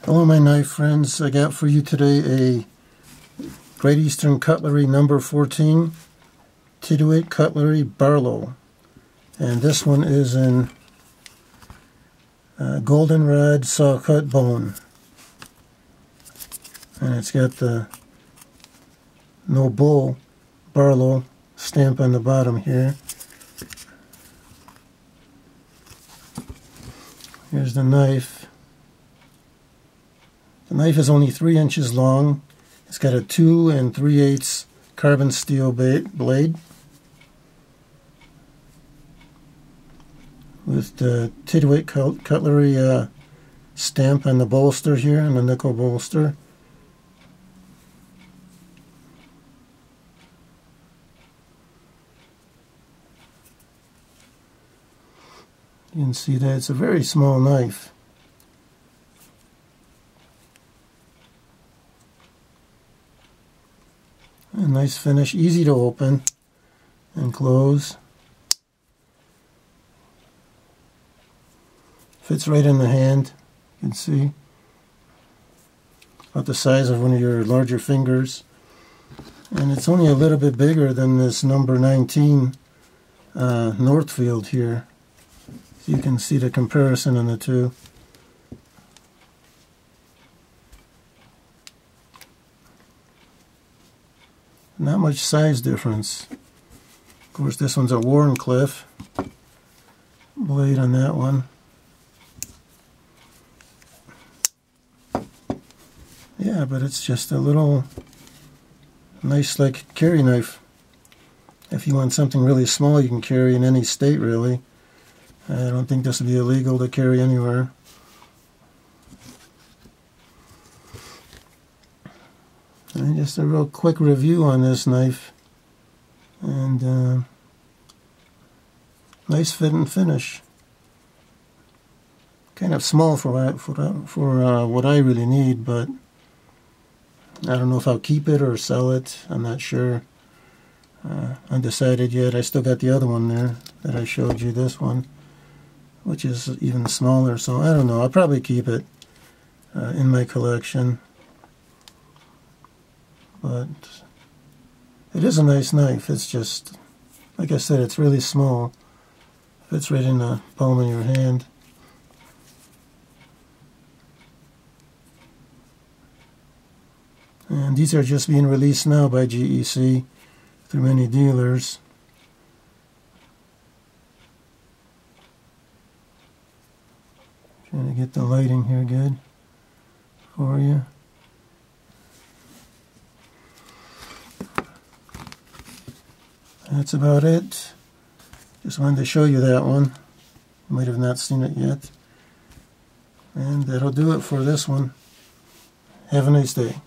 Hello my knife friends, I got for you today a Great Eastern Cutlery number 14 Tidioute Cutlery Barlow, and this one is in goldenrod sawcut bone, and it's got the no bull Barlow stamp on the bottom here. Here's the knife. The knife is only 3 inches long. It's got a 2 3/8 carbon steel blade with the Tidioute Cutlery stamp on the bolster here, on the nickel bolster. You can see that it's a very small knife. A nice finish, easy to open and close. Fits right in the hand, you can see. About the size of one of your larger fingers. And it's only a little bit bigger than this number 19 Northfield here. So you can see the comparison in the two. Not much size difference. Of course, this one's a Warncliffe blade on that one. Yeah, but it's just a little nice, like, carry knife. If you want something really small, you can carry in any state, really. I don't think this would be illegal to carry anywhere. And just a real quick review on this knife, and nice fit and finish. Kind of small for what I really need, but I don't know if I'll keep it or sell it. I'm not sure. Undecided yet. I still got the other one there that I showed you, this one, which is even smaller, so I don't know. I'll probably keep it in my collection. But it is a nice knife. It's just, like I said, it's really small. Fits right in the palm of your hand. And these are just being released now by GEC through many dealers. Trying to get the lighting here good for you. That's about it. Just wanted to show you that one. You might have not seen it yet. And that'll do it for this one. Have a nice day.